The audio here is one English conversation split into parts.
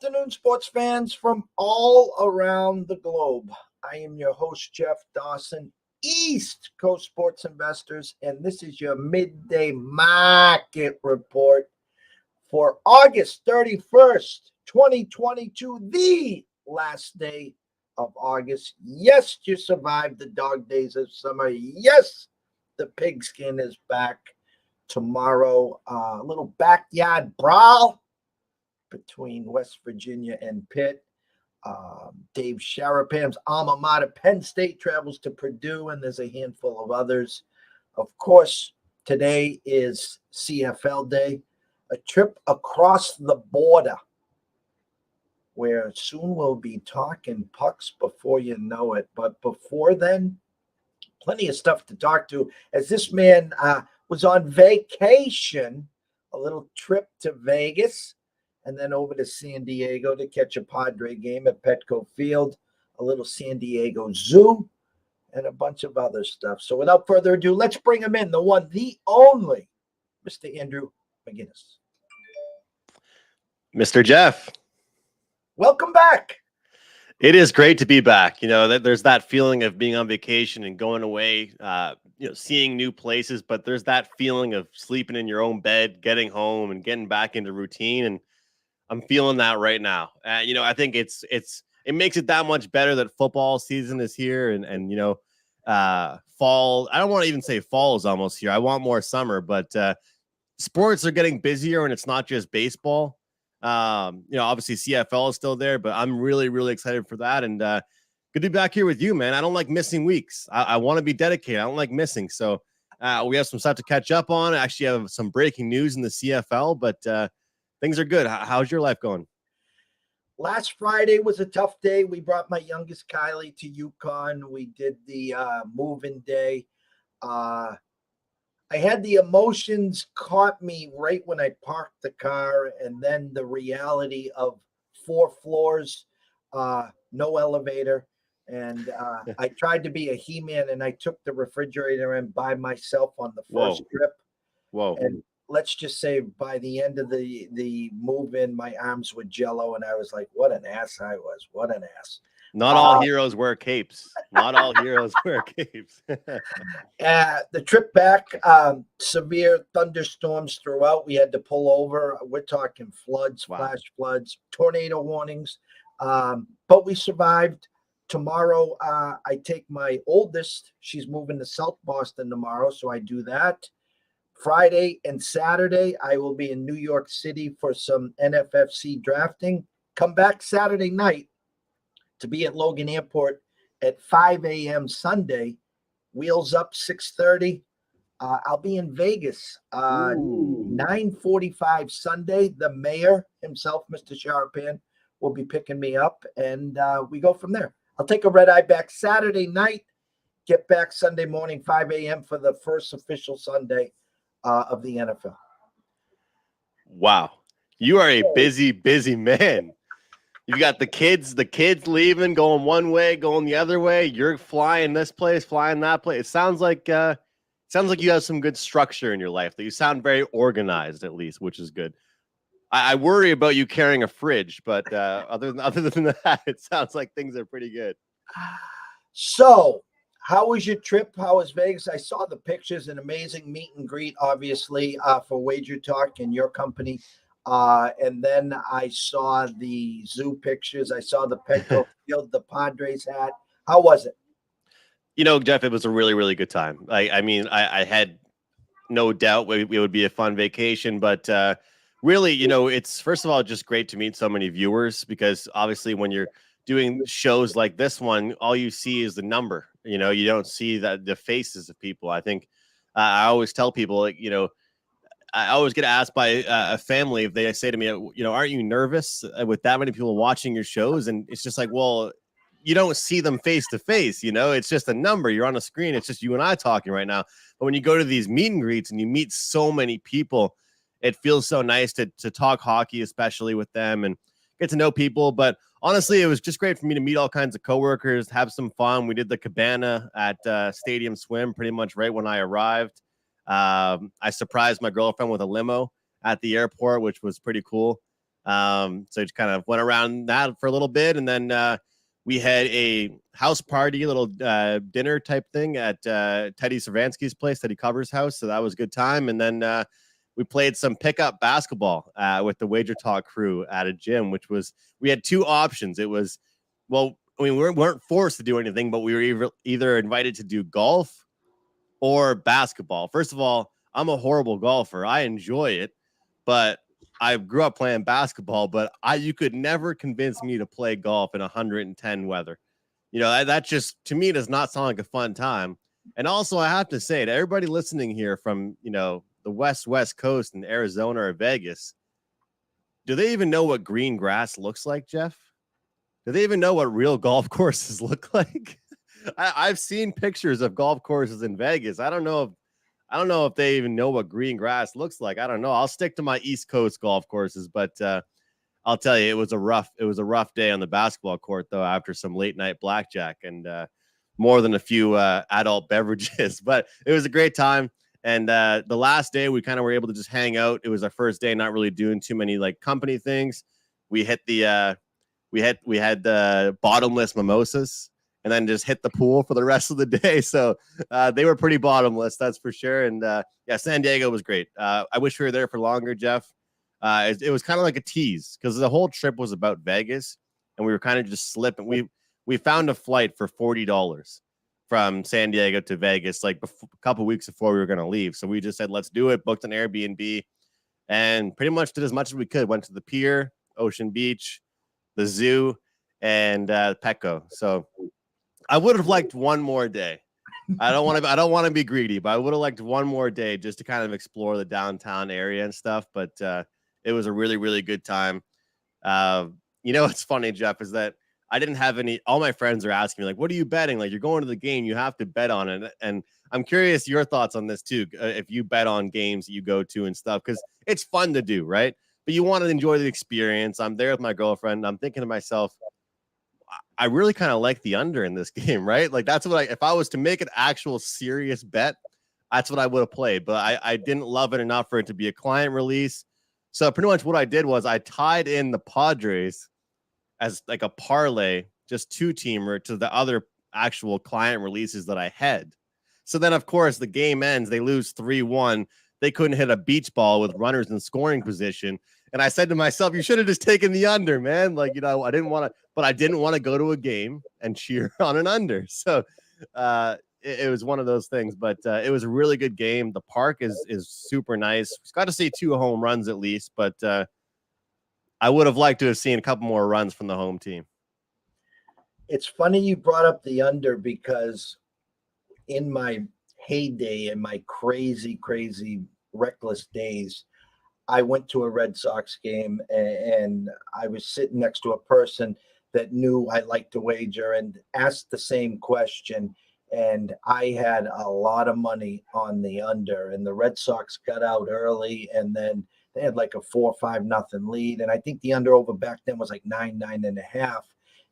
afternoon, sports fans from all around the globe. I am your host, Jeff Dawson, East Coast Sports Investors, and this is your midday market report for August 31st, 2022, the last day of August. Yes, you survived the dog days of summer. Yes, the pigskin is back tomorrow. A little backyard brawl between West Virginia and Pitt. Dave Sharapan's alma mater, Penn State, travels to Purdue, and there's a handful of others. Of course, today is CFL Day, a trip across the border where soon we'll be talking pucks before you know it. But before then, plenty of stuff to talk to as this man was on vacation, a little trip to Vegas, and then over to San Diego to catch a Padre game at Petco Field, a little San Diego Zoo, and a bunch of other stuff. So without further ado, let's bring him in, the one, the only, Mr. Andrew McInnis. Mr. Jeff. Welcome back. It is great to be back. You know, there's that feeling of being on vacation and going away, seeing new places, but there's that feeling of sleeping in your own bed, getting home and getting back into routine. And I'm feeling that right now. I think it makes it that much better that football season is here and fall. I don't want to even say fall is almost here. I want more summer, but sports are getting busier and it's not just baseball. Obviously CFL is still there, but I'm really, really excited for that. And good to be back here with you, man. I don't like missing weeks. I want to be dedicated. I don't like missing. So we have some stuff to catch up on. I actually have some breaking news in the CFL, but things are good. How's your life going? Last Friday was a tough day. We brought my youngest Kylie to Yukon. We did the move-in day. I had the emotions caught me right when I parked the car, and then the reality of 4 floors, no elevator. And I tried to be a He-Man, and I took the refrigerator in by myself on the first trip. Whoa. And let's just say by the end of the move-in, my arms were jello, and I was like, what an ass I was. What an ass. Not all heroes wear capes. Not all heroes wear capes. The trip back, severe thunderstorms throughout. We had to pull over. We're talking floods, flash floods, tornado warnings. But we survived. Tomorrow, I take my oldest. She's moving to South Boston tomorrow, so I do that. Friday and Saturday, I will be in New York City for some NFFC drafting. Come back Saturday night to be at Logan Airport at 5 a.m. Sunday. Wheels up 6:30. I'll be in Vegas 9:45 Sunday. The mayor himself, Mr. Sharapan, will be picking me up, and we go from there. I'll take a red eye back Saturday night, get back Sunday morning, 5 a.m. for the first official Sunday of the NFL. Wow. You are a busy, busy man. You got the kids leaving, going one way, going the other way. You're flying this place, flying that place. It sounds like you have some good structure in your life. That you sound very organized, at least, which is good. I worry about you carrying a fridge, but other than that, it sounds like things are pretty good. So, how was your trip? How was Vegas? I saw the pictures, an amazing meet and greet, obviously, for Wager Talk and your company. And then I saw the zoo pictures. I saw the Petco Field, the Padres hat. How was it? Jeff, it was a really, really good time. I had no doubt it would be a fun vacation, but really, it's first of all just great to meet so many viewers because obviously when you're doing shows like this one, all you see is the number. You don't see the faces of people. I think I always tell people, I always get asked by a family if they say to me, aren't you nervous with that many people watching your shows? And it's just like, well, you don't see them face to face. It's just a number. You're on a screen. It's just you and I talking right now. But when you go to these meet and greets and you meet so many people, it feels so nice to talk hockey, especially with them and get to know people. But honestly, it was just great for me to meet all kinds of coworkers, have some fun. We did the cabana at Stadium Swim pretty much right when I arrived. I surprised my girlfriend with a limo at the airport, which was pretty cool. So just kind of went around that for a little bit, and then we had a house party, little dinner type thing at Teddy Savansky's place, Teddy Cover's house. So that was a good time. And then we played some pickup basketball with the Wager Talk crew at a gym, we had two options. It was, well, I mean, we weren't forced to do anything, but we were either invited to do golf or basketball. First of all, I'm a horrible golfer. I enjoy it, but I grew up playing basketball, but you could never convince me to play golf in 110 weather. That just, to me, does not sound like a fun time. And also, I have to say to everybody listening here from, the West Coast in Arizona or Vegas, do they even know what green grass looks like, Jeff? Do they even know what real golf courses look like? I've seen pictures of golf courses in Vegas. I don't know if they even know what green grass looks like. I don't know. I'll stick to my East Coast golf courses, but I'll tell you, it was a rough day on the basketball court, though, after some late night blackjack and more than a few adult beverages. But it was a great time. And the last day, we kind of were able to just hang out. It was our first day, not really doing too many like company things. We hit the we had the bottomless mimosas, and then just hit the pool for the rest of the day. So they were pretty bottomless, that's for sure. And yeah, San Diego was great. I wish we were there for longer, Jeff. It was kind of like a tease because the whole trip was about Vegas, and we were kind of just slipping. We found a flight for $40 from San Diego to Vegas, like a couple weeks before we were going to leave. So we just said, let's do it. Booked an Airbnb and pretty much did as much as we could. Went to the pier, Ocean Beach, the zoo, and Petco. So I would have liked one more day. I don't want to be greedy, but I would have liked one more day just to kind of explore the downtown area and stuff. But it was a really, really good time. What's funny, Jeff, is that I didn't have all my friends are asking me, like, what are you betting? Like, you're going to the game, you have to bet on it. And I'm curious your thoughts on this too. If you bet on games that you go to and stuff, because it's fun to do, right? But you want to enjoy the experience. I'm there with my girlfriend. I'm thinking to myself, I really kind of like the under in this game, right? Like that's what if I was to make an actual serious bet, that's what I would have played. But I didn't love it enough for it to be a client release. So pretty much what I did was I tied in the Padres as like a parlay, just two-teamer to the other actual client releases that I had. So then, of course, the game ends. They lose 3-1. They couldn't hit a beach ball with runners in scoring position. And I said to myself, you should have just taken the under, man. Like, I didn't want to go to a game and cheer on an under. So it was one of those things, but it was a really good game. The park is super nice. We got to see 2 home runs at least, but I would have liked to have seen a couple more runs from the home team. It's funny you brought up the under because in my heyday, in my crazy, reckless days, I went to a Red Sox game and I was sitting next to a person that knew I liked to wager and asked the same question. And I had a lot of money on the under, and the Red Sox got out early, and then they had like a 4-5-0 lead. And I think the under over back then was like 9.5.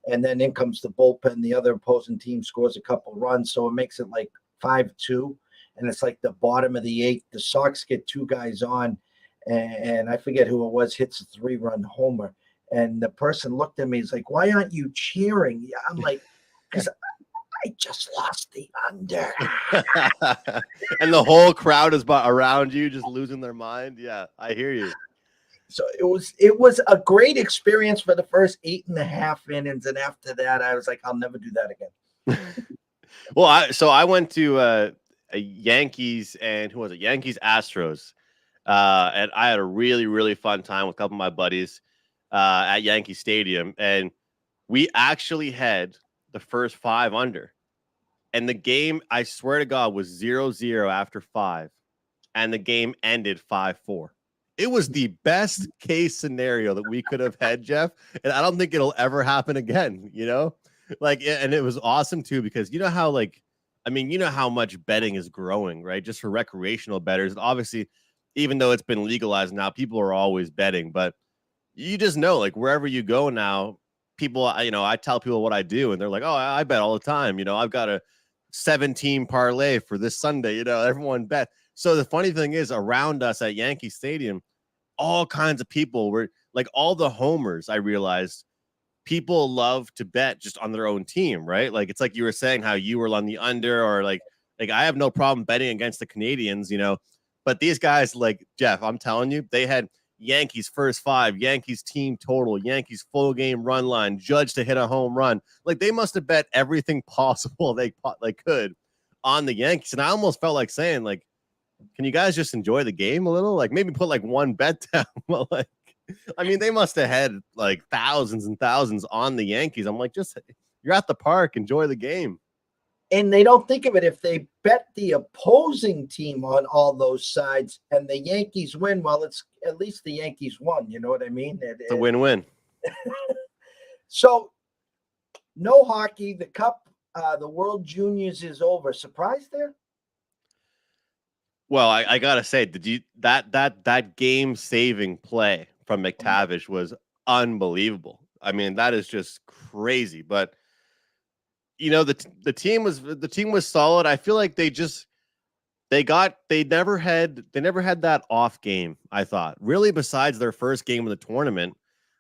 And then in comes the bullpen. The other opposing team scores a couple runs. So it makes it like 5-2. And it's like the bottom of the 8th. The Sox get 2 guys on, and I forget who it was, hits a 3-run homer. And the person looked at me, he's like, why aren't you cheering? I'm like, because I just lost the under. And the whole crowd is around you, just losing their mind. Yeah, I hear you. So it was a great experience for the first 8.5 innings. And after that, I was like, I'll never do that again. Well, I went to a Yankees and who was it? Yankees Astros. And I had a really, really fun time with a couple of my buddies at Yankee Stadium. And we actually had the first 5 under. And the game, I swear to God, was 0-0 after 5. And the game ended 5-4. It was the best case scenario that we could have had, Jeff. And I don't think it'll ever happen again, Like, and it was awesome too, because you know how much betting is growing, right? Just for recreational bettors. And obviously, even though it's been legalized now, people are always betting, but you just know, like wherever you go now, people, I tell people what I do and they're like, oh, I bet all the time. I've got a 17 parlay for this Sunday, everyone bet. So the funny thing is around us at Yankee Stadium, all kinds of people were like all the homers, I realized people love to bet just on their own team, right? Like it's like you were saying how you were on the under, or like I have no problem betting against the Canadians, but these guys, like Jeff, I'm telling you, they had Yankees first five, Yankees team total, Yankees full game run line, Judge to hit a home run. Like they must have bet everything possible they could on the Yankees. And I almost felt like saying, like, can you guys just enjoy the game a little? Like maybe put like one bet down. Well, like, I mean, they must have had like thousands and thousands on the Yankees. I'm like, just you're at the park, enjoy the game. And they don't think of it. If they bet the opposing team on all those sides and the Yankees win, well, it's at least the Yankees won. You know what I mean? It's a win-win. So no hockey. The Cup, the World Juniors is over. Surprise there? Well, I gotta say, did you that game-saving play from McTavish was unbelievable. I mean, that is just crazy. But the team was solid. I feel like they never had that off game, I thought. Really, besides their first game of the tournament,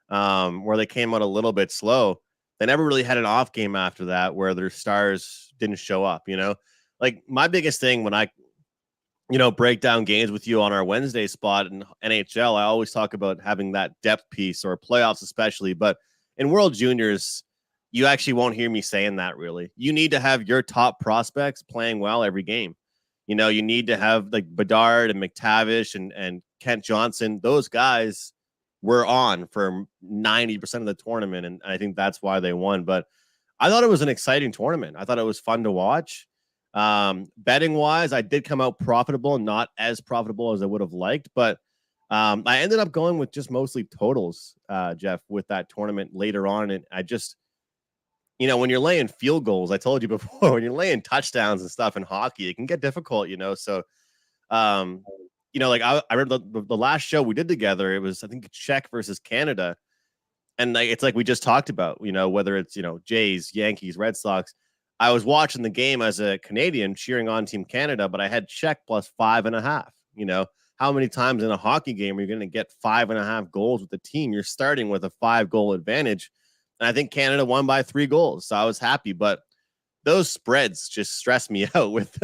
where they came out a little bit slow, they never really had an off game after that where their stars didn't show up, Like my biggest thing when I break down games with you on our Wednesday spot in NHL, I always talk about having that depth piece, or playoffs especially, but in World Juniors, you actually won't hear me saying that really. You need to have your top prospects playing well every game. You need to have like Bedard and McTavish and Kent Johnson. Those guys were on for 90% of the tournament, and I think that's why they won. But I thought it was an exciting tournament. I thought it was fun to watch. Betting wise, I did come out profitable, not as profitable as I would have liked, but I ended up going with just mostly totals, Jeff, with that tournament later on. And I just, when you're laying field goals, I told you before, when you're laying touchdowns and stuff in hockey, it can get difficult, So, like I remember the last show we did together, it was, I think, Czech versus Canada. And like, it's like we just talked about, whether it's, Jays, Yankees, Red Sox. I was watching the game as a Canadian cheering on Team Canada, but I had Czech plus 5.5. How many times in a hockey game are you going to get 5.5 goals with the team? You're starting with a 5-goal advantage. And I think Canada won by 3 goals. So I was happy, but those spreads just stress me out with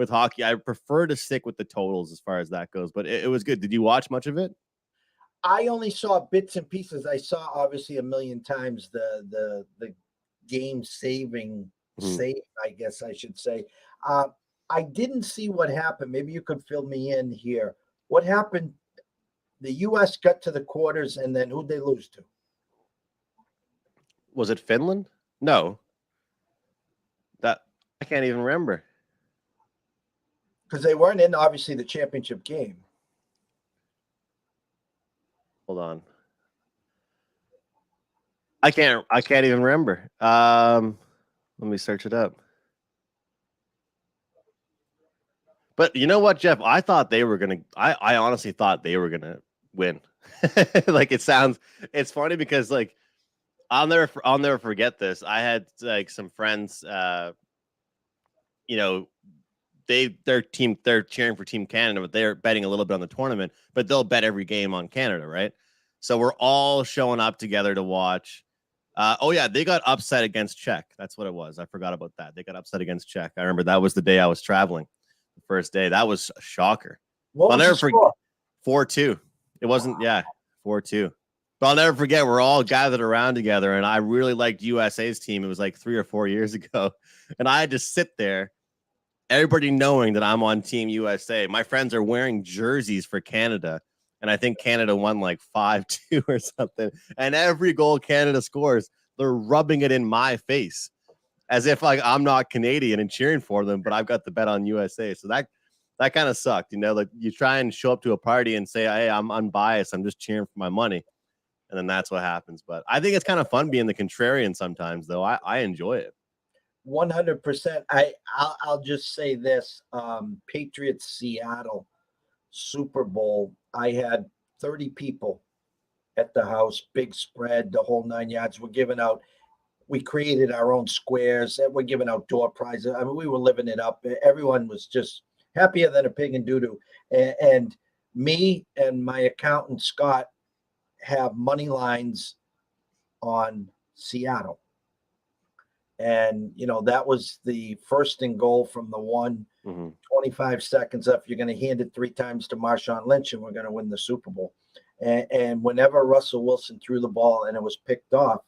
hockey. I prefer to stick with the totals as far as that goes, but it was good. Did you watch much of it? I only saw bits and pieces. I saw obviously a million times the game saving save, I guess I should say. I didn't see what happened. Maybe you could fill me in here. What happened? The U.S. got to the quarters, and then who'd they lose to? Was it Finland? No. That I can't even remember. Because they weren't in, obviously, the championship game. Hold on. I can't even remember. Let me search it up. But you know what, Jeff? I thought they were gonna. I honestly thought they were gonna win. Like it's funny because like I'll never forget this. I had like some friends. They're cheering for Team Canada, but they're betting a little bit on the tournament. But they'll bet every game on Canada, right? So we're all showing up together to watch. They got upset against Czech. That's what it was. I forgot about that. They got upset against Czech. I remember that was the day I was traveling. The first day. That was a shocker. What was the score? 4-2. It wasn't, 4-2. But I'll never forget, we're all gathered around together, and I really liked USA's team. It was like 3 or 4 years ago. And I had to sit there, everybody knowing that I'm on Team USA. My friends are wearing jerseys for Canada. And I think Canada won like 5-2 or something. And every goal Canada scores, they're rubbing it in my face as if like I'm not Canadian and cheering for them, but I've got the bet on USA. So that kind of sucked. Like you try and show up to a party and say, hey, I'm unbiased. I'm just cheering for my money. And then that's what happens. But I think it's kind of fun being the contrarian sometimes, though. I enjoy it. 100%. I'll just say this. Patriots, Seattle, Super Bowl. I had 30 people at the house, big spread, the whole 9 yards. We created our own squares, and we're giving out door prizes. I mean, we were living it up. Everyone was just happier than a pig in doo-doo. And me and my accountant, Scott, have money lines on Seattle. And, that was the first and goal from the one, 25 seconds up. You're going to hand it 3 times to Marshawn Lynch, and we're going to win the Super Bowl. And whenever Russell Wilson threw the ball and it was picked off,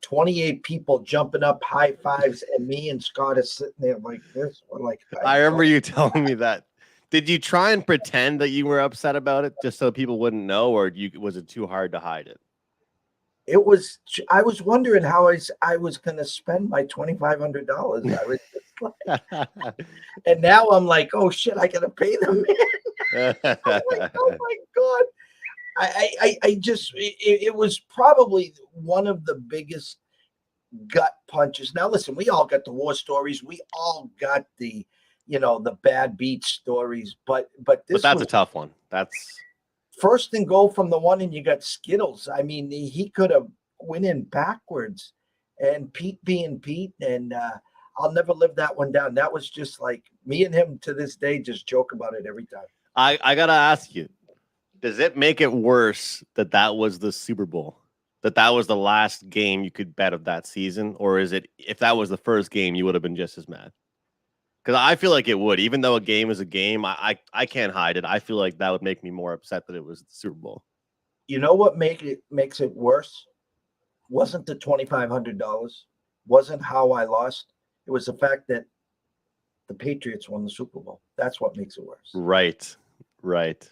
28 people jumping up, high fives, and me and Scott is sitting there like this. We're like, I remember you telling me that. Did you try and pretend that you were upset about it just so people wouldn't know, or was it too hard to hide it? I was wondering how I was going to spend my $2,500. I was just like, and now I'm like, oh shit, I got to pay them. I'm like, oh my God. It was probably one of the biggest gut punches. Now, listen, we all got the war stories. We all got the bad beat stories, but that's a tough one. That's first and goal from the one, and you got Skittles. I mean, he could have went in backwards, and Pete being Pete, and I'll never live that one down. That was just like me and him to this day just joke about it every time. I gotta ask you, does it make it worse that was the Super Bowl? That was the last game you could bet of that season? Or is it, if that was the first game, you would have been just as mad? Because I feel like it would. Even though a game is a game, I can't hide it. I feel like that would make me more upset that it was the Super Bowl. You know what makes it worse? Wasn't the $2,500. Wasn't how I lost. It was the fact that the Patriots won the Super Bowl. That's what makes it worse. Right.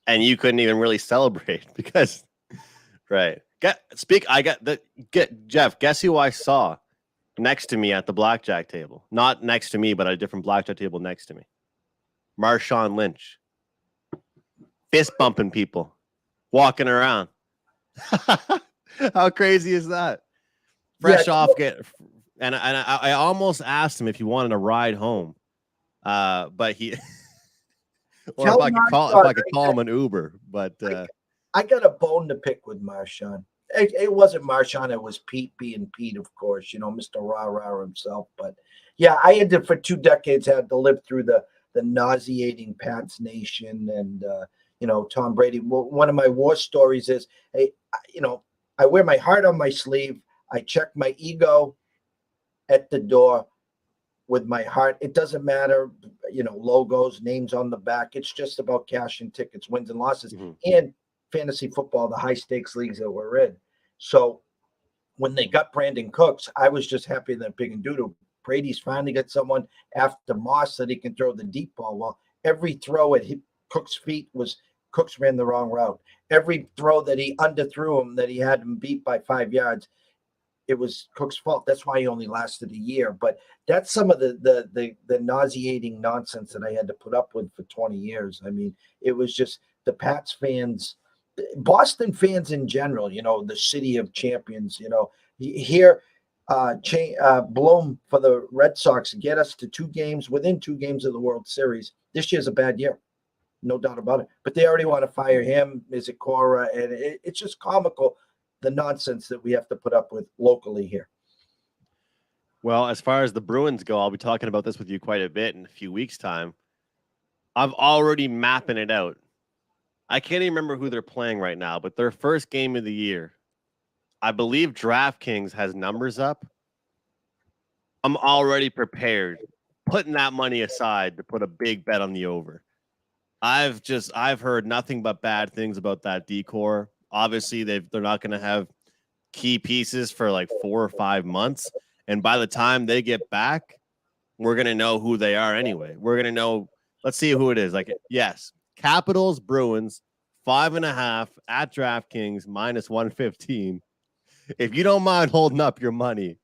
And you couldn't even really celebrate because, right. Jeff, guess who I saw next to me at the blackjack table? Not next to me, but at a different blackjack table next to me. Marshawn Lynch. Fist bumping people. Walking around. How crazy is that? Fresh off and I almost asked him if he wanted a ride home. But he or if I could call him an Uber, but I got a bone to pick with Marshawn. It wasn't Marshawn, it was Pete being Pete, of course, Mr. Rah-Rah himself. But yeah, I had to, for 2 decades, had to live through the nauseating Pats Nation and Tom Brady. One of my war stories is, hey, I wear my heart on my sleeve. I check my ego at the door with my heart. It doesn't matter, logos, names on the back. It's just about cash and tickets, wins and losses, and fantasy football, the high stakes leagues that we're in. So when they got Brandon Cooks, I was just happy that Pig and Doodle. Brady's finally got someone after Moss that he can throw the deep ball. Well, every throw at Cook's feet was Cooks ran the wrong route. Every throw that he underthrew him, that he had him beat by 5 yards, it was Cook's fault. That's why he only lasted a year. But that's some of the nauseating nonsense that I had to put up with for 20 years. I mean, it was just the Pats fans, Boston fans in general, the city of champions, here, Bloom for the Red Sox get us to 2 games, within 2 games of the World Series. This year's a bad year. No doubt about it. But they already want to fire him, Mizikora, and it's just comical, the nonsense that we have to put up with locally here. Well, as far as the Bruins go, I'll be talking about this with you quite a bit in a few weeks' time. I'm already mapping it out. I can't even remember who they're playing right now, but their first game of the year, I believe DraftKings has numbers up. I'm already prepared, putting that money aside to put a big bet on the over. I've heard nothing but bad things about that decor. Obviously, they're not going to have key pieces for like 4 or 5 months. And by the time they get back, we're going to know who they are anyway. We're going to know. Let's see who it is. Like, yes, Capitals, Bruins, 5.5 at DraftKings, -115. If you don't mind holding up your money,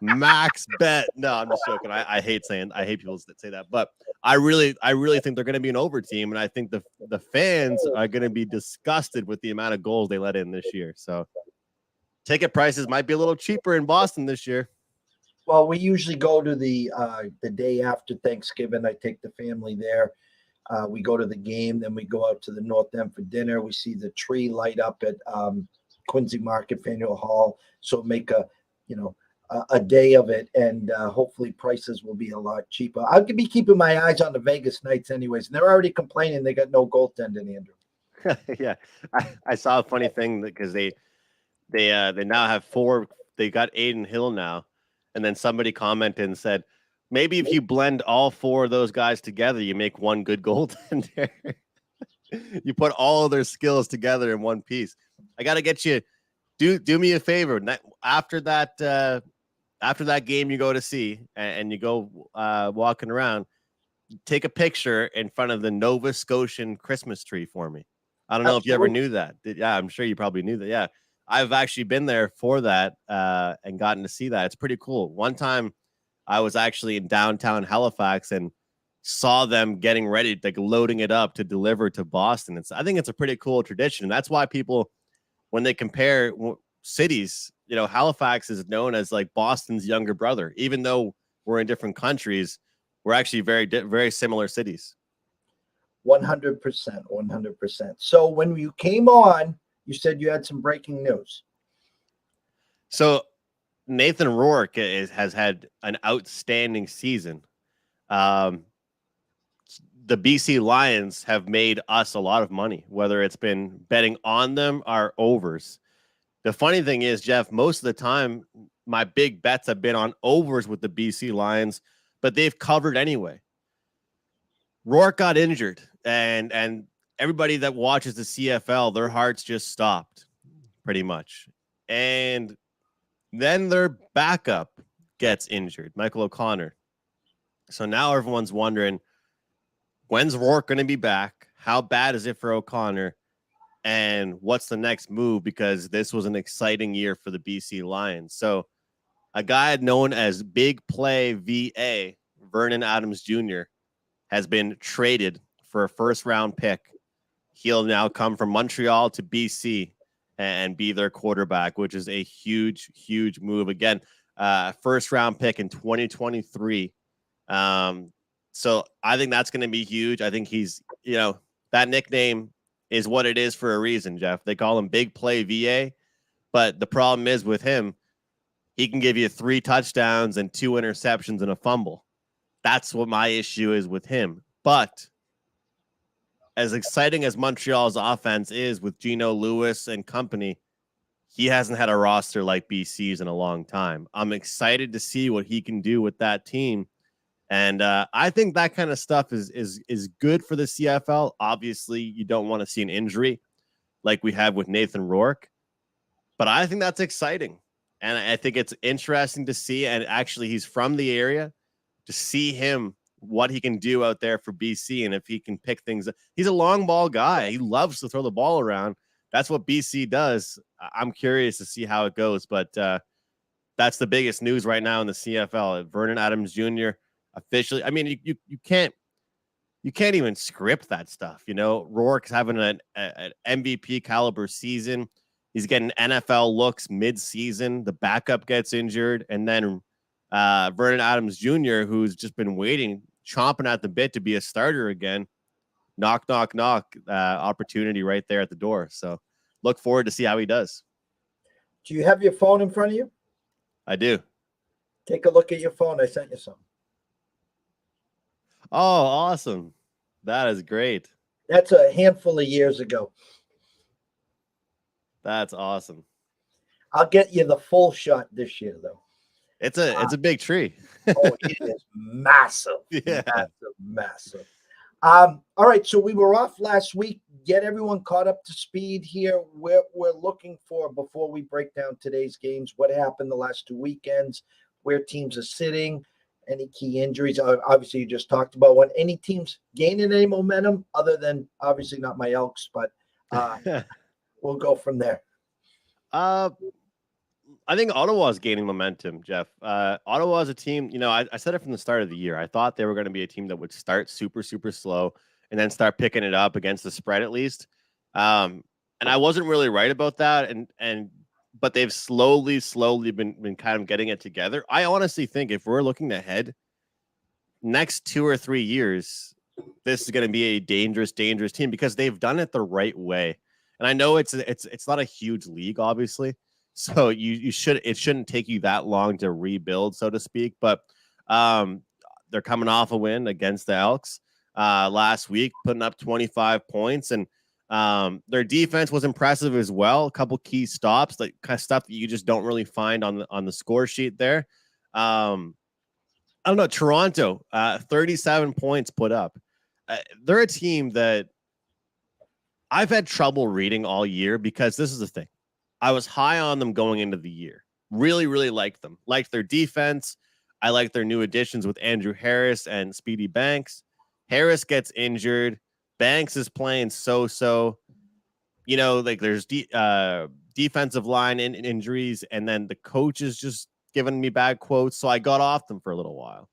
max bet. No, I'm just joking. I hate people that say that, but I really think they're going to be an over team, and I think the fans are going to be disgusted with the amount of goals they let in this year. So ticket prices might be a little cheaper in Boston this year. Well, we usually go to the day after Thanksgiving. I take the family there. We go to the game, then we go out to the North End for dinner. We see the tree light up at Quincy Market Faneuil Hall. So make a day of it, and hopefully prices will be a lot cheaper. I'll be keeping my eyes on the Vegas Knights anyways, and they're already complaining they got no goaltending, Andrew. Yeah, I saw a funny thing because they now have four. They got Aiden Hill now, and then somebody commented and said, maybe if you blend all four of those guys together, you make one good goaltender. You put all of their skills together in one piece. I got to get you. Do me a favor. After that game you go to see and you go walking around, take a picture in front of the Nova Scotian Christmas tree for me. I don't know if you ever knew that. Yeah, I'm sure you probably knew that. Yeah, I've actually been there for that and gotten to see that. It's pretty cool. One time I was actually in downtown Halifax and saw them getting ready, like loading it up to deliver to Boston. I think it's a pretty cool tradition. And that's why people, when they compare cities, Halifax is known as like Boston's younger brother, even though we're in different countries. We're actually very similar cities. 100%, 100%. So when you came on, you said you had some breaking news. So Nathan Rourke has had an outstanding season. The BC Lions have made us a lot of money, whether it's been betting on them or overs. The funny thing is, Jeff, most of the time, my big bets have been on overs with the BC Lions, but they've covered anyway. Rourke got injured, and everybody that watches the CFL, their hearts just stopped, pretty much. And then their backup gets injured, Michael O'Connor. So now everyone's wondering, when's Rourke going to be back? How bad is it for O'Connor? And what's the next move? Because this was an exciting year for the BC Lions. So a guy known as Big Play VA, Vernon Adams Jr., has been traded for a first-round pick. He'll now come from Montreal to BC and be their quarterback, which is a huge, huge move. Again, first-round pick in 2023. So I think that's going to be huge. I think he's, that nickname is what it is for a reason, Jeff. They call him Big Play VA, but the problem is with him, he can give you 3 touchdowns and 2 interceptions and a fumble. That's what my issue is with him. But as exciting as Montreal's offense is with Geno Lewis and company, he hasn't had a roster like BC's in a long time. I'm excited to see what he can do with that team. And I think that kind of stuff is good for the CFL. Obviously, you don't want to see an injury like we have with Nathan Rourke. But I think that's exciting. And I think it's interesting to see. And actually, he's from the area. To see him, what he can do out there for BC, and if he can pick things up. He's a long ball guy. He loves to throw the ball around. That's what BC does. I'm curious to see how it goes, but that's the biggest news right now in the CFL. Vernon Adams Jr. officially. I mean, you can't even script that stuff. Rourke's having an MVP caliber season. He's getting NFL looks mid-season. The backup gets injured, and then Vernon Adams Jr., who's just been waiting, chomping at the bit to be a starter again. Knock, knock, knock. Opportunity right there at the door. So look forward to see how he does. Do you have your phone in front of you? I do. Take a look at your phone. I sent you some. Oh, awesome. That is great. That's a handful of years ago. That's awesome. I'll get you the full shot this year, though. It's a big tree. Oh, it is massive. Yeah. Massive. All right. So we were off last week. Get everyone caught up to speed here. We're looking for, before we break down today's games, what happened the last 2 weekends, where teams are sitting, any key injuries. Obviously, you just talked about one. Any teams gaining any momentum other than obviously not my Elks, but we'll go from there. I think Ottawa is gaining momentum, Jeff. Ottawa is a team, I said it from the start of the year. I thought they were going to be a team that would start super, super slow and then start picking it up against the spread at least. And I wasn't really right about that. But they've slowly been kind of getting it together. I honestly think if we're looking ahead, next 2 or 3 years, this is going to be a dangerous team because they've done it the right way. And I know it's not a huge league, obviously. So it shouldn't take you that long to rebuild, so to speak. But they're coming off a win against the Elks last week, putting up 25 points. And Their defense was impressive as well. A couple key stops, like kind of stuff that you just don't really find on the score sheet there. I don't know. Toronto, 37 points put up. They're a team that I've had trouble reading all year because this is the thing. I was high on them going into the year. Really, really liked them. Liked their defense. I liked their new additions with Andrew Harris and Speedy Banks. Harris gets injured. Banks is playing so-so. You know, like there's defensive line injuries, and then the coach is just giving me bad quotes. So I got off them for a little while.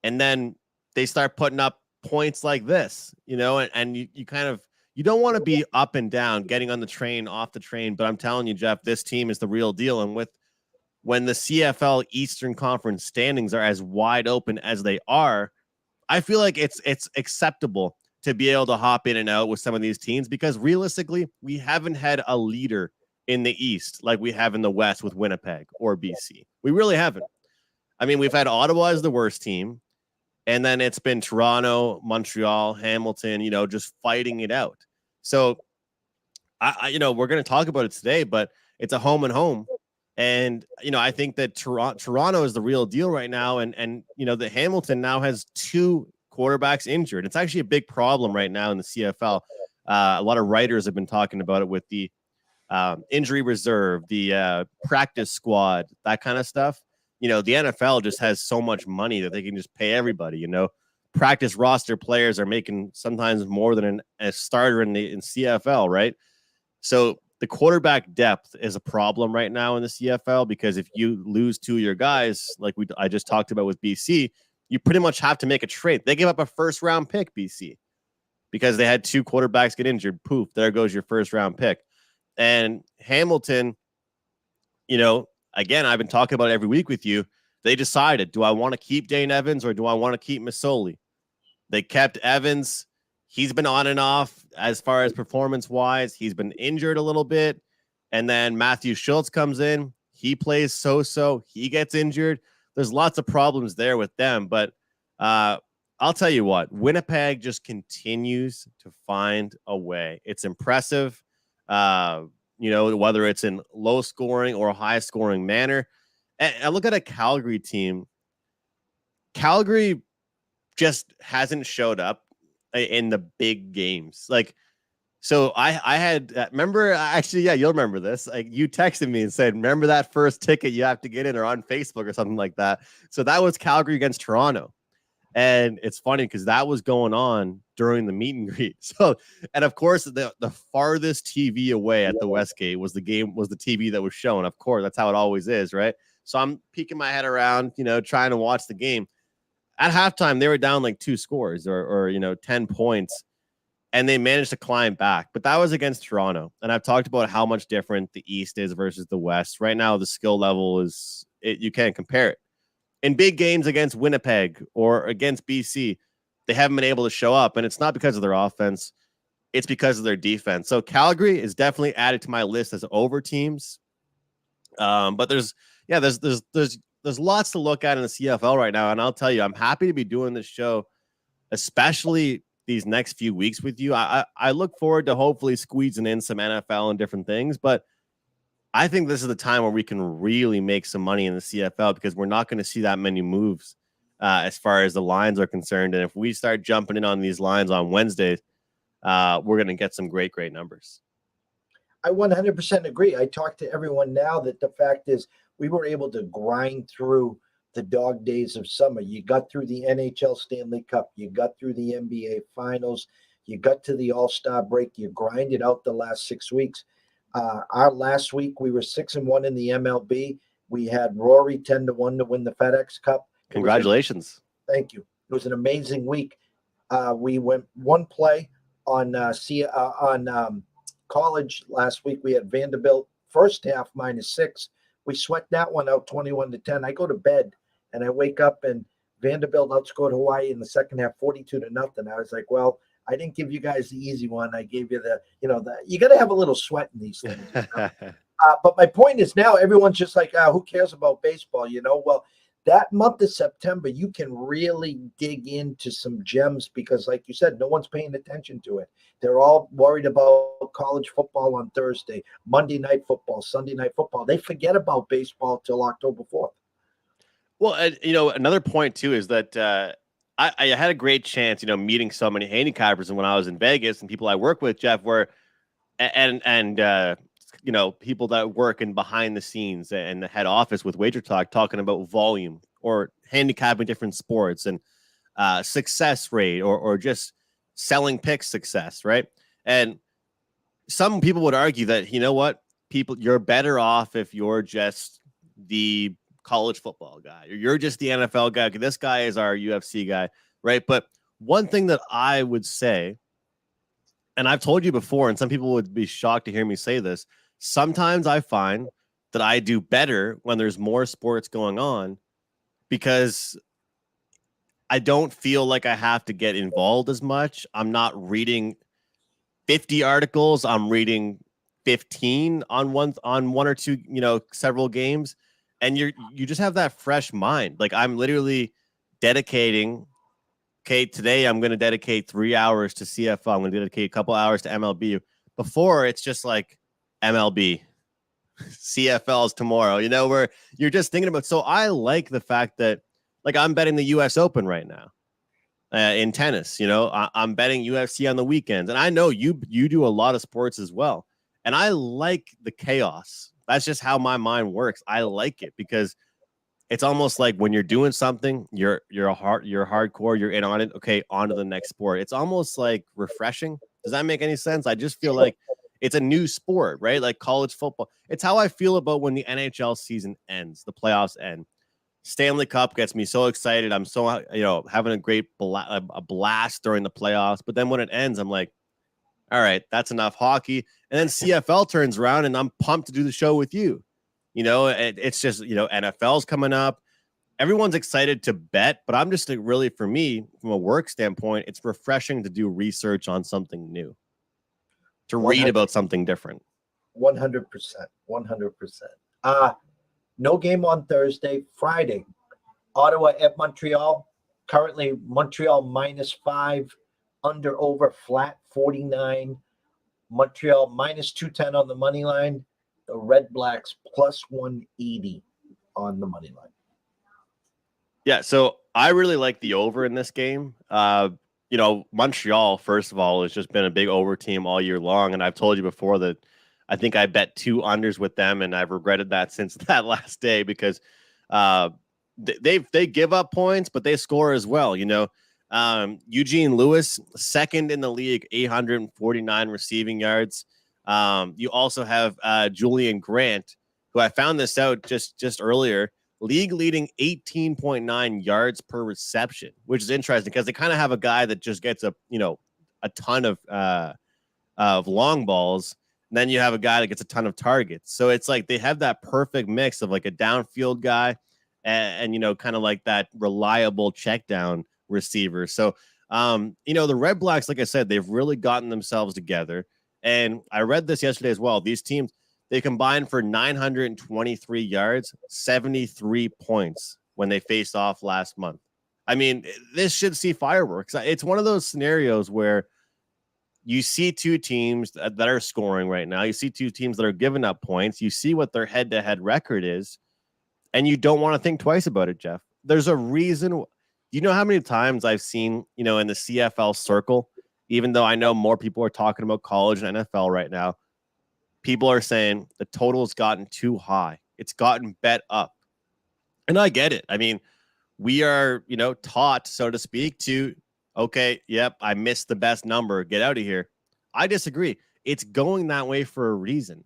And then they start putting up points like this, you know, and you kind of, you don't want to be up and down, getting on the train, off the train. But I'm telling you, Jeff, this team is the real deal. And when the CFL Eastern Conference standings are as wide open as they are, I feel like it's acceptable to be able to hop in and out with some of these teams, because realistically, we haven't had a leader in the East like we have in the West with Winnipeg or BC. We really haven't. I mean, we've had Ottawa as the worst team, and then it's been Toronto, Montreal, Hamilton, you know, just fighting it out. So, I you know, we're going to talk about it today, but it's a home and home. And, you know, I think that Toronto is the real deal right now. And you know, the Hamilton now has 2 quarterbacks injured. It's actually a big problem right now in the CFL. A lot of writers have been talking about it with the injury reserve, the practice squad, that kind of stuff. You know, the NFL just has so much money that they can just pay everybody. You know, practice roster players are making sometimes more than a starter in CFL, right? So the quarterback depth is a problem right now in the CFL, because if you lose 2 of your guys, like I just talked about with BC, you pretty much have to make a trade. They gave up a first-round pick, BC, because they had 2 quarterbacks get injured. Poof, there goes your first-round pick. And Hamilton, you know, again, I've been talking about it every week with you. They decided, do I want to keep Dane Evans or do I want to keep Masoli? They kept Evans. He's been on and off as far as performance-wise. He's been injured a little bit. And then Matthew Schultz comes in. He plays so-so. He gets injured. There's lots of problems there with them. But I'll tell you what, Winnipeg just continues to find a way. It's impressive, you know, whether it's in low-scoring or high-scoring manner. And I look at a Calgary team. Calgary just hasn't showed up in the big games. Like, so I had, remember, actually, yeah, you'll remember this. Like, you texted me and said, remember that first ticket you have to get in, or on Facebook or something like that. So that was Calgary against Toronto. And it's funny because that was going on during the meet and greet. So, and of course, the farthest TV away at the Westgate was the TV that was shown. Of course, that's how it always is, right? So I'm peeking my head around, you know, trying to watch the game. At halftime, they were down like 2 scores or you know, 10 points. And they managed to climb back. But that was against Toronto. And I've talked about how much different the East is versus the West. Right now, the skill level you can't compare it. In big games against Winnipeg or against BC, they haven't been able to show up. And it's not because of their offense. It's because of their defense. So Calgary is definitely added to my list as over teams. But there's lots to look at in the CFL right now. And I'll tell you, I'm happy to be doing this show, especially these next few weeks with you. I look forward to hopefully squeezing in some NFL and different things, but I think this is the time where we can really make some money in the CFL, because we're not going to see that many moves as far as the lines are concerned. And if we start jumping in on these lines on Wednesdays, we're going to get some great numbers. I 100% agree. I talk to everyone now that the fact is we were able to grind through the dog days of summer. You got through the NHL Stanley Cup. You got through the NBA Finals. You got to the All-Star break. You grinded out the last 6 weeks. Our last week, we were 6-1 in the MLB. We had Rory 10-1 to win the FedEx Cup. Congratulations. Thank you. It was an amazing week. We went one play on college last week. We had Vanderbilt first half -6. We sweat that one out 21-10. I go to bed and I wake up and Vanderbilt outscored Hawaii in the second half 42-0. I was like, well, I didn't give you guys the easy one. I gave you you got to have a little sweat in these things. But my point is now everyone's just like, who cares about baseball? You know, well, that month of September, you can really dig into some gems because, like you said, no one's paying attention to it. They're all worried about college football on Thursday, Monday night football, Sunday night football. They forget about baseball till October 4th. Well, another point too is that I had a great chance, meeting so many handicappers, and when I was in Vegas and people I work with, Jeff, were and people that work in behind the scenes and the head office with Wager Talk talking about volume or handicapping different sports and success rate or just selling pick success, right? And some people would argue that, you're better off if you're just the college football guy or you're just the NFL guy. This guy is our UFC guy, right? But one thing that I would say, and I've told you before, and some people would be shocked to hear me say this, sometimes I find that I do better when there's more sports going on because I don't feel like I have to get involved as much. I'm not reading 50 articles. I'm reading 15 on one or two, several games. And you just have that fresh mind. Like I'm literally dedicating, okay, today I'm going to dedicate 3 hours to CFL. I'm going to dedicate a couple hours to MLB. Before it's just like MLB, CFL's tomorrow, where you're just thinking about. So I like the fact that like I'm betting the US Open right now in tennis, I'm betting UFC on the weekends. And I know you do a lot of sports as well. And I like the chaos. That's just how my mind works. I like it because it's almost like when you're doing something, you're hardcore, you're in on it. Okay, on to the next sport. It's almost like refreshing. Does that make any sense? I just feel like it's a new sport, right? Like college football. It's how I feel about when the NHL season ends, the playoffs end. Stanley Cup gets me so excited. I'm so having a great blast during the playoffs. But then when it ends, I'm like, all right, that's enough hockey. And then CFL turns around and I'm pumped to do the show with you. It's just, NFL's coming up. Everyone's excited to bet, but I'm just really, for me, from a work standpoint, it's refreshing to do research on something new, to read about something different. 100%. 100%. No game on Thursday. Friday, Ottawa at Montreal. Currently, Montreal -5, under over flat 49. Montreal -210 on the money line. The Red Blacks +180 on the money line. Yeah, so I really like the over in this game. Montreal, first of all, has just been a big over team all year long. And I've told you before that I think I bet 2 unders with them, and I've regretted that since that last day because they give up points, but they score as well. Eugene Lewis, second in the league, 849 receiving yards. You also have Julian Grant, who I found this out just earlier, league leading 18.9 yards per reception, which is interesting because they kind of have a guy that just gets a ton of long balls. And then you have a guy that gets a ton of targets. So it's like they have that perfect mix of like a downfield guy and kind of like that reliable check down receiver. So, the Red Blacks, like I said, they've really gotten themselves together. And I read this yesterday as well. These teams, they combined for 923 yards, 73 points when they faced off last month. I mean, this should see fireworks. It's one of those scenarios where you see two teams that are scoring right now. You see two teams that are giving up points. You see what their head-to-head record is, and you don't want to think twice about it, Jeff. There's a reason. You know how many times I've seen, in the CFL circle, even though I know more people are talking about college and NFL right now, people are saying the total's gotten too high. It's gotten bet up. And I get it. I mean, we are, taught, so to speak, to, okay, yep, I missed the best number. Get out of here. I disagree. It's going that way for a reason.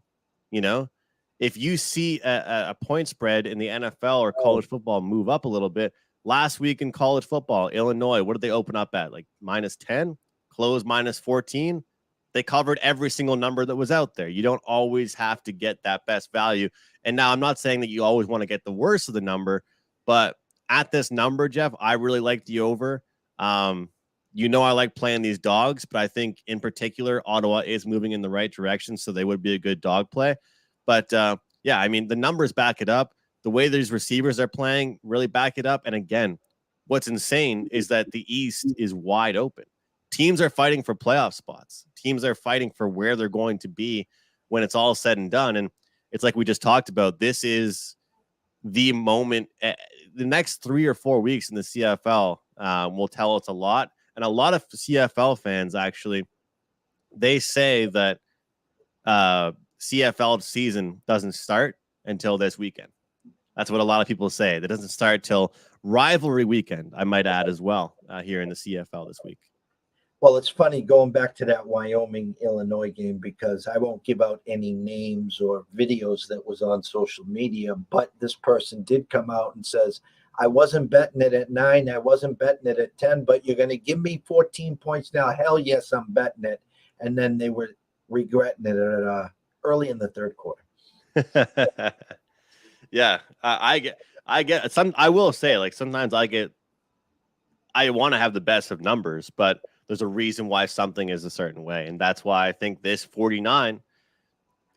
If you see a point spread in the NFL or college football move up a little bit, last week in college football, Illinois, what did they open up at? Like -10, close -14. They covered every single number that was out there. You don't always have to get that best value. And now I'm not saying that you always want to get the worst of the number, but at this number, Jeff, I really like the over. I like playing these dogs, but I think in particular, Ottawa is moving in the right direction, so they would be a good dog play. But the numbers back it up. the way these receivers are playing really back it up. And again, what's insane is that the East is wide open. Teams are fighting for playoff spots. Teams are fighting for where they're going to be when it's all said and done. And it's like we just talked about. This is the moment. The next 3 or 4 weeks in the CFL will tell us a lot. And a lot of CFL fans, actually, they say that CFL season doesn't start until this weekend. That's what a lot of people say. That doesn't start till rivalry weekend, I might add as well, here in the CFL this week. Well, it's funny going back to that Wyoming-Illinois game, because I won't give out any names or videos that was on social media, but this person did come out and says, I wasn't betting it at 9, I wasn't betting it at 10, but you're going to give me 14 points now. Hell yes, I'm betting it. And then they were regretting it early in the third quarter. Yeah, I get some. I will say, like, sometimes I want to have the best of numbers, but there's a reason why something is a certain way, and that's why I think this 49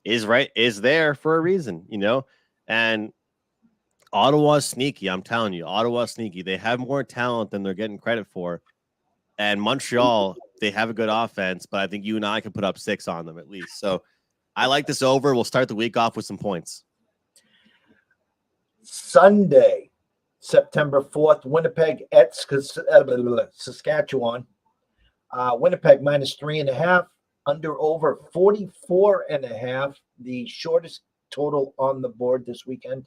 is there for a reason, And Ottawa's sneaky. I'm telling you, Ottawa's sneaky. They have more talent than they're getting credit for, and Montreal, they have a good offense, but I think you and I can put up 6 on them at least. So I like this over. We'll start the week off with some points. Sunday, September 4th, Winnipeg at Saskatchewan. Winnipeg -3.5, under over 44.5, the shortest total on the board this weekend.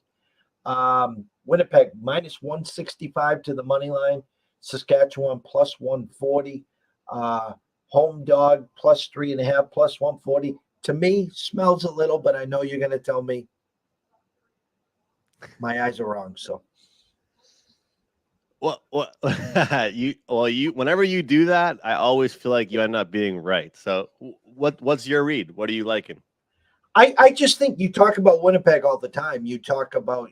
Winnipeg -165 to the money line. Saskatchewan +140. Home dog +3.5, +140. To me, smells a little, but I know you're going to tell me my eyes are wrong. So, well, whenever you do that, I always feel like you end up being right. So, what's your read? What are you liking? I just think you talk about Winnipeg all the time. You talk about,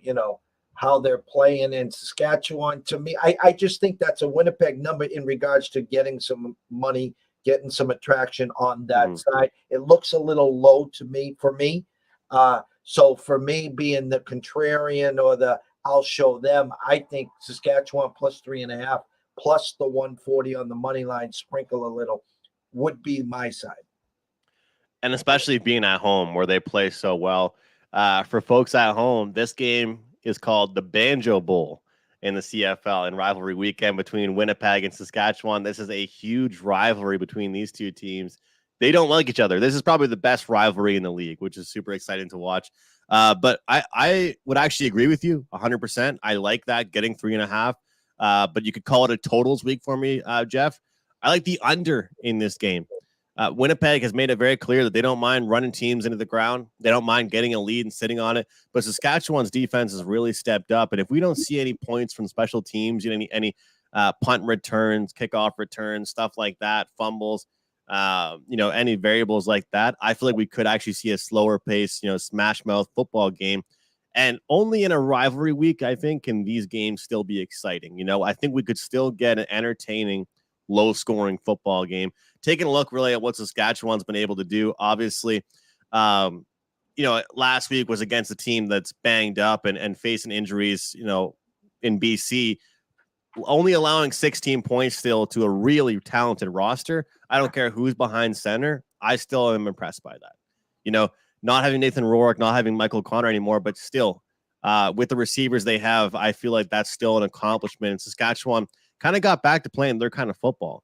how they're playing in Saskatchewan. To me, I just think that's a Winnipeg number in regards to getting some money, getting some attraction on that side. It looks a little low to me, for me. So for me, being the contrarian or the I'll show them, I think Saskatchewan +3.5 plus the 140 on the money line, sprinkle a little, would be my side. And especially being at home where they play so well. For folks at home, this game is called the Banjo Bowl in the CFL and rivalry weekend between Winnipeg and Saskatchewan. This is a huge rivalry between these two teams. They don't like each other. This is probably the best rivalry in the league, which is super exciting to watch. But I would actually agree with you 100%. I like that, getting 3.5. But you could call it a totals week for me, Jeff. I like the under in this game. Winnipeg has made it very clear that they don't mind running teams into the ground. They don't mind getting a lead and sitting on it. But Saskatchewan's defense has really stepped up. And if we don't see any points from special teams, any punt returns, kickoff returns, stuff like that, fumbles, any variables like that, I feel like we could actually see a slower pace, smash mouth football game. And only in a rivalry week, I think, can these games still be exciting. I think we could still get an entertaining, low-scoring football game. Taking a look really at what Saskatchewan's been able to do, obviously, last week was against a team that's banged up and facing injuries, in BC, only allowing 16 points still to a really talented roster. I don't care who's behind center. I still am impressed by that. Not having Nathan Rourke, not having Michael Connor anymore, but still, with the receivers they have, I feel like that's still an accomplishment. And Saskatchewan kind of got back to playing their kind of football.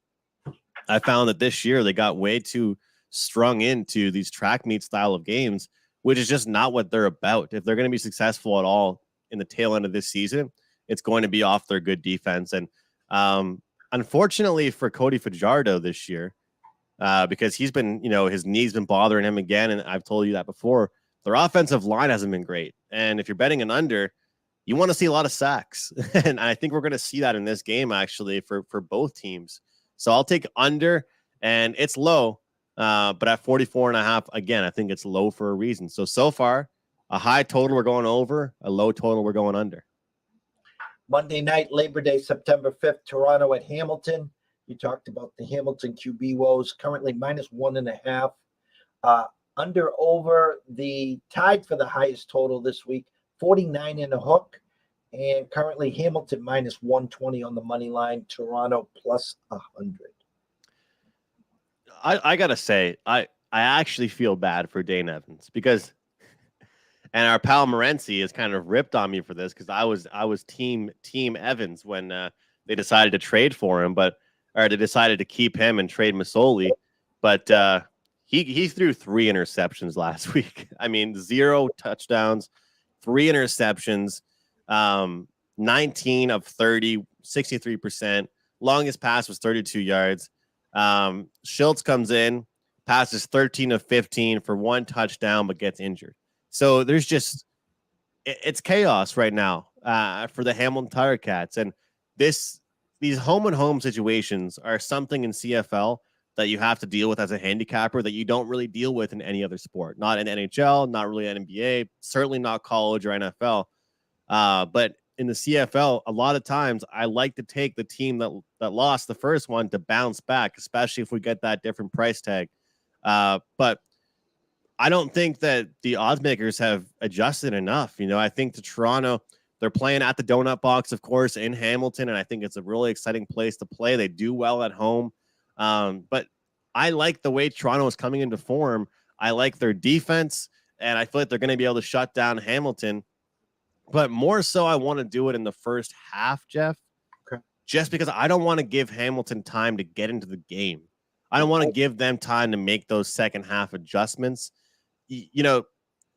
I found that this year they got way too strung into these track meet style of games, which is just not what they're about. If they're going to be successful at all in the tail end of this season, it's going to be off their good defense. And unfortunately for Cody Fajardo this year, because he's been, his knee's been bothering him again. And I've told you that before, their offensive line hasn't been great. And if you're betting an under, you want to see a lot of sacks. And I think we're going to see that in this game, actually, for both teams. So I'll take under, and it's low, but at 44.5, again, I think it's low for a reason. So far, a high total, we're going over, a low total, we're going under. Monday night, Labor Day, September 5th, Toronto at Hamilton. You talked about the Hamilton QB woes, currently -1.5. Under over the tied for the highest total this week, 49 in a hook. And currently Hamilton minus 120 on the money line, Toronto plus 100. I gotta say, I actually feel bad for Dane Evans because, and our pal Morency has kind of ripped on me for this because I was team Evans when they decided to trade for him, or they decided to keep him and trade Masoli, but he threw 3 interceptions last week. I mean, 0 touchdowns, 3 interceptions, 19 of 30, 63%. Longest pass was 32 yards. Schultz comes in, passes 13 of 15 for 1 touchdown, but gets injured. So there's just, it's chaos right now for the Hamilton Tiger Cats. And these home and home situations are something in CFL that you have to deal with as a handicapper that you don't really deal with in any other sport. Not in NHL, not really in NBA, certainly not college or NFL. But in the CFL, a lot of times I like to take the team that lost the first one to bounce back, especially if we get that different price tag. But I don't think that the odds makers have adjusted enough. You know, I think to Toronto, they're playing at the Donut Box, of course, in Hamilton, and I think it's a really exciting place to play. They do well at home. But I like the way Toronto is coming into form. I like their defense, and I feel like they're going to be able to shut down Hamilton. But more so, I want to do it in the first half, Jeff, just because I don't want to give Hamilton time to get into the game. I don't want to give them time to make those second half adjustments. You know,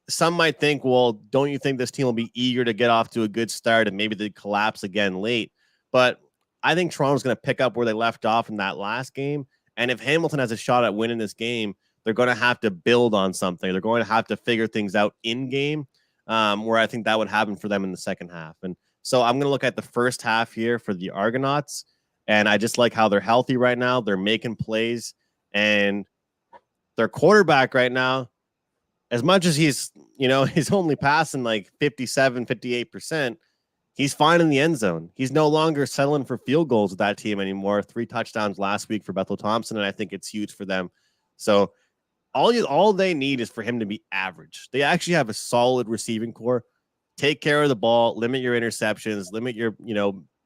some might think, well, don't you think this team will be eager to get off to a good start and maybe they collapse again late? But I think Toronto's going to pick up where they left off in that last game. And if Hamilton has a shot at winning this game, they're going to have to build on something. They're going to have to figure things out in game, where I think that would happen for them in the second half. And so I'm going to look at the first half here for the Argonauts. And I just like how they're healthy right now. They're making plays. And their quarterback right now, as much as he's only passing like 57, 58%, he's fine in the end zone. He's no longer settling for field goals with that team anymore. 3 touchdowns last week for Bethel Thompson, and I think it's huge for them. So all they need is for him to be average. They actually have a solid receiving core. Take care of the ball, limit your interceptions, limit your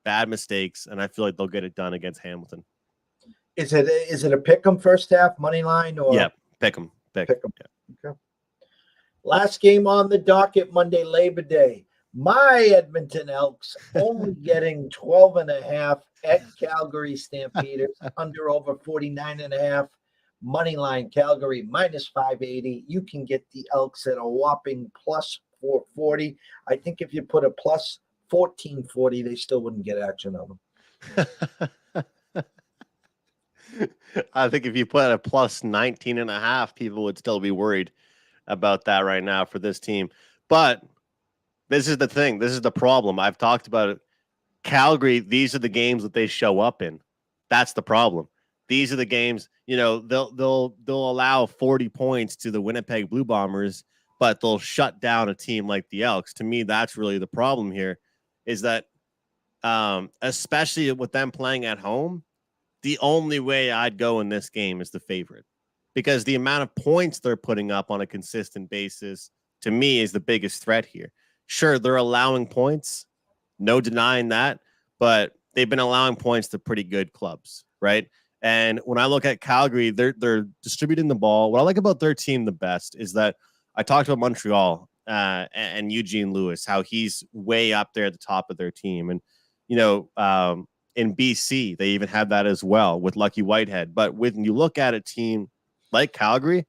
bad mistakes, and I feel like they'll get it done against Hamilton. Is it a pick 'em first half money line or? Yeah, pick 'em. Pick 'em. Yeah. Okay. Last game on the docket, Monday, Labor Day. My Edmonton Elks only getting 12.5 at Calgary Stampeders, under over 49.5. Money line Calgary minus 580. You can get the Elks at a whopping plus 440. I think if you put a plus 1440, they still wouldn't get action on them. I think if you put a plus 19.5, people would still be worried about that right now for this team. But this is the thing. This is the problem. I've talked about it. Calgary, these are the games that they show up in. That's the problem. These are the games, they'll allow 40 points to the Winnipeg Blue Bombers, but they'll shut down a team like the Elks. To me, that's really the problem here, is that especially with them playing at home, the only way I'd go in this game is the favorite, because the amount of points they're putting up on a consistent basis, to me, is the biggest threat here. Sure, they're allowing points, no denying that, but they've been allowing points to pretty good clubs, right? And when I look at Calgary, they're distributing the ball. What I like about their team the best is that I talked about Montreal and Eugene Lewis, how he's way up there at the top of their team. And, in BC, they even have that as well with Lucky Whitehead. But when you look at a team like Calgary,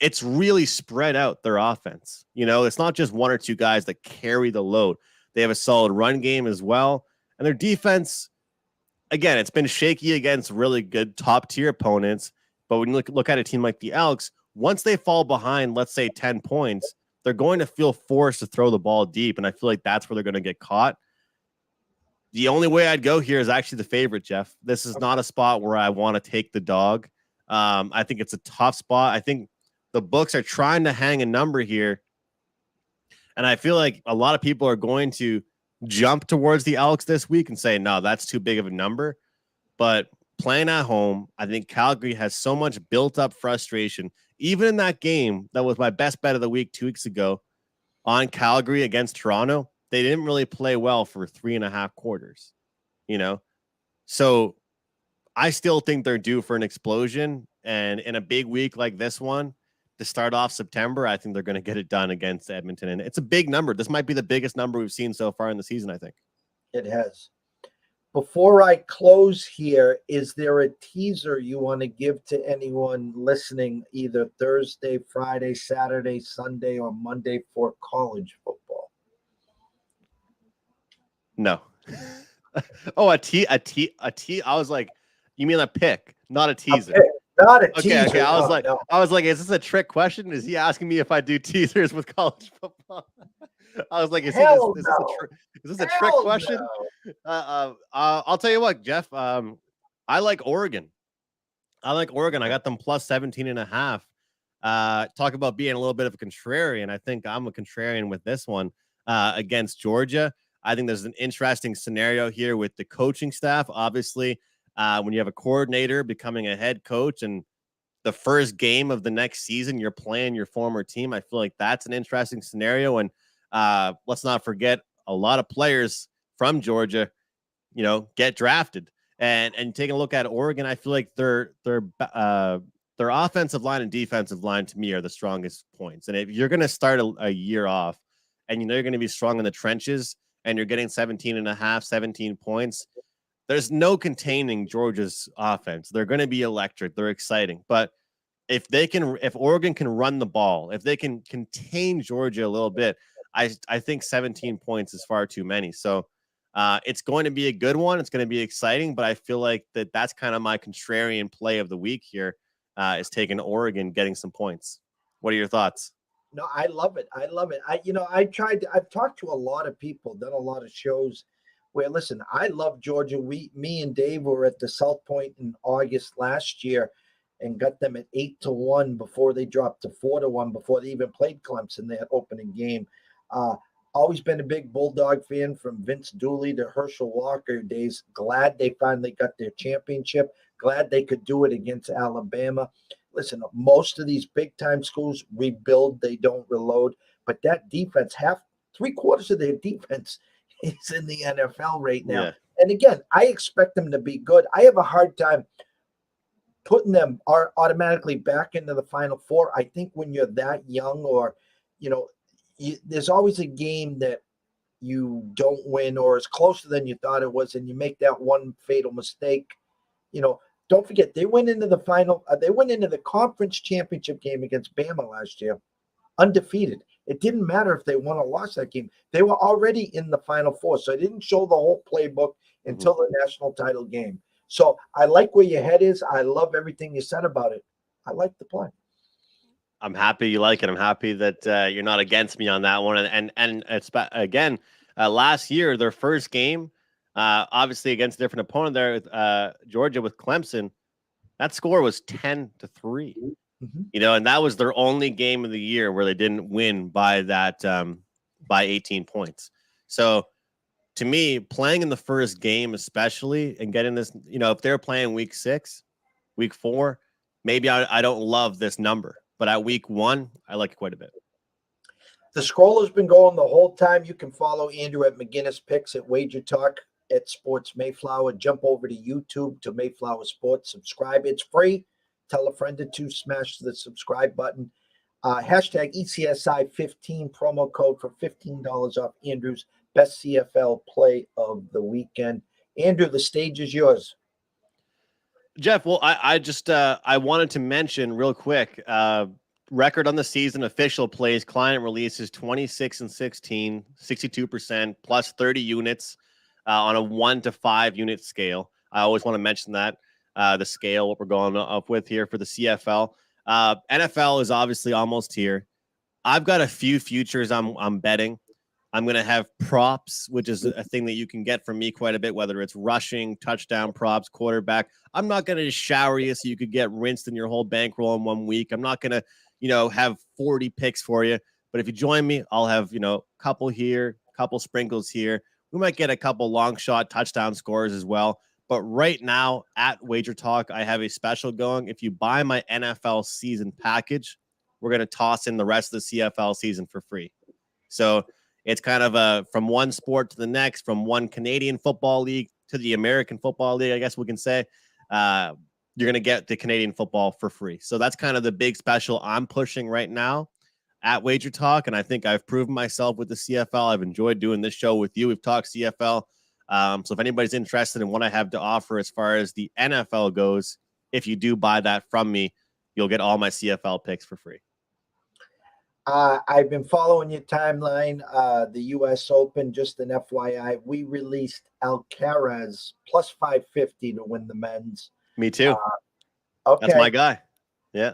it's really spread out their offense. It's not just 1 or 2 guys that carry the load. They have a solid run game as well. And their defense, again, it's been shaky against really good top-tier opponents. But when you look at a team like the Elks, once they fall behind, let's say 10 points, they're going to feel forced to throw the ball deep. And I feel like that's where they're going to get caught. The only way I'd go here is actually the favorite, Jeff. This is not a spot where I want to take the dog. I think it's a tough spot. I think the books are trying to hang a number here. And I feel like a lot of people are going to jump towards the Elks this week and say, no, that's too big of a number. But playing at home, I think Calgary has so much built up frustration. Even in that game, that was my best bet of the week 2 weeks ago, on Calgary against Toronto, they didn't really play well for 3.5 quarters, you know? So I still think they're due for an explosion. And in a big week like this one, to start off September, I think they're going to get it done against Edmonton. And it's a big number. This might be the biggest number we've seen so far in the season, I think. It has. Before I close here, is there a teaser you want to give to anyone listening either Thursday, Friday, Saturday, Sunday, or Monday for college football? No. Oh, a T. I was like, you mean a pick, not a teaser? Not a teaser. Okay. I was like, is this a trick question? Is he asking me if I do teasers with college football? I was like, is this a trick question? No. I'll tell you what, Jeff. I like Oregon. I got them plus 17.5. Talk about being a little bit of a contrarian. I think I'm a contrarian with this one against Georgia. I think there's an interesting scenario here with the coaching staff. Obviously, when you have a coordinator becoming a head coach and the first game of the next season, you're playing your former team. I feel like that's an interesting scenario. And let's not forget, a lot of players from Georgia, get drafted. And taking a look at Oregon, I feel like their offensive line and defensive line to me are the strongest points. And if you're going to start a year off and you're going to be strong in the trenches and you're getting 17 points, there's no containing Georgia's offense. They're going to be electric. They're exciting. But if Oregon can run the ball, if they can contain Georgia a little bit, I think 17 points is far too many. So it's going to be a good one. It's going to be exciting, but I feel like that's kind of my contrarian play of the week here is taking Oregon, getting some points. What are your thoughts? No, I love it. I've talked to a lot of people, done a lot of shows where, listen, I love Georgia. Me and Dave were at the South Point in August last year and got them at 8-1 before they dropped to 4-1 before they even played Clemson, their opening game. Always been a big Bulldog fan from Vince Dooley to Herschel Walker days. Glad they finally got their championship. Glad they could do it against Alabama. Listen, most of these big-time schools rebuild, they don't reload. But that defense, three-quarters of their defense is in the NFL right now. Yeah. And again, I expect them to be good. I have a hard time putting them automatically back into the Final Four. I think when you're that young or, there's always a game that you don't win or is closer than you thought it was, and you make that one fatal mistake. Don't forget, they went into the final. They went into the conference championship game against Bama last year, undefeated. It didn't matter if they won or lost that game. They were already in the Final Four, so I didn't show the whole playbook until the national title game. So I like where your head is. I love everything you said about it. I like the play. I'm happy you like it. I'm happy that you're not against me on that one. And it's again, last year, their first game, obviously against a different opponent there, Georgia with Clemson, that score was 10-3. And that was their only game of the year where they didn't win by that by 18 points. So to me, playing in the first game, especially, and getting this, if they're playing week 6, week 4, maybe I don't love this number. But at week 1, I like it quite a bit. The scroll has been going the whole time. You can follow Andrew at McInnis Picks at Wager Talk at Sports Mayflower. Jump over to YouTube to Mayflower Sports. Subscribe. It's free. Tell a friend to smash the subscribe button. Hashtag ECSI15 promo code for $15 off Andrew's best CFL play of the weekend. Andrew, the stage is yours. Jeff, well, I just I wanted to mention real quick, record on the season, official plays, client releases 26-16, 62%, plus 30 units on a 1 to 5 unit scale. I always want to mention that the scale, what we're going up with here for the CFL. NFL is obviously almost here. I've got a few futures I'm betting. I'm going to have props, which is a thing that you can get from me quite a bit, whether it's rushing, touchdown props, quarterback. I'm not going to shower you so you could get rinsed in your whole bankroll in 1 week. I'm not going to, have 40 picks for you. But if you join me, I'll have, a couple here, couple sprinkles here. We might get a couple long shot touchdown scores as well. But right now at Wager Talk, I have a special going. If you buy my NFL season package, we're going to toss in the rest of the CFL season for free. So it's kind of from one sport to the next, from one Canadian football league to the American Football League, I guess we can say. You're going to get the Canadian football for free. So that's kind of the big special I'm pushing right now at Wager Talk. And I think I've proven myself with the CFL. I've enjoyed doing this show with you. We've talked CFL. So if anybody's interested in what I have to offer as far as the NFL goes, if you do buy that from me, you'll get all my CFL picks for free. I've been following your timeline. The U.S. Open, just an FYI, we released Alcaraz plus 550 to win the men's. Me too. Okay. That's my guy. Yeah.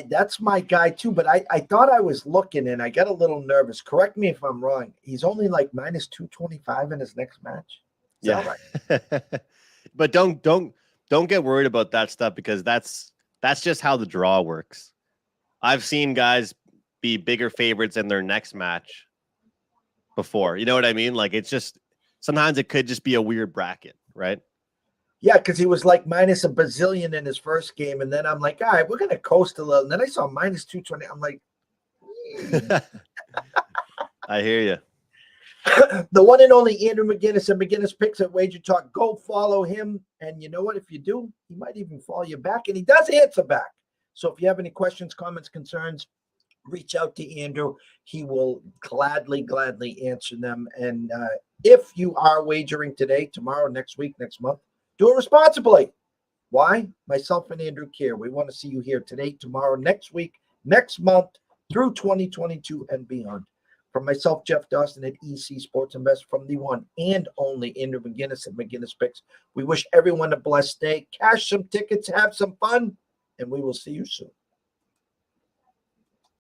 That's my guy too, but I thought I was looking and I got a little nervous. Correct me if I'm wrong. He's only like minus 225 in his next match. Is that right? But don't get worried about that stuff, because that's just how the draw works. I've seen guys be bigger favorites in their next match before. You know what I mean? Like, it's just, sometimes it could just be a weird bracket, right? Yeah, because he was like minus a bazillion in his first game. And then I'm like, all right, we're going to coast a little. And then I saw minus 220. I'm like, I hear you. The one and only Andrew McInnis and McInnis Picks at Wager Talk. Go follow him. And you know what? If you do, he might even follow you back. And he does answer back. So if you have any questions, comments, concerns, reach out to Andrew. He will gladly answer them. And if you are wagering today, tomorrow, next week, next month, do it responsibly. Why? Myself and Andrew care. We want to see you here today, tomorrow, next week, next month, through 2022 and beyond. From myself, Jeff Dawson at EC Sports Invest, from the one and only Andrew McInnis at McInnis Picks, we wish everyone a blessed day. Cash some tickets, have some fun, and we will see you soon.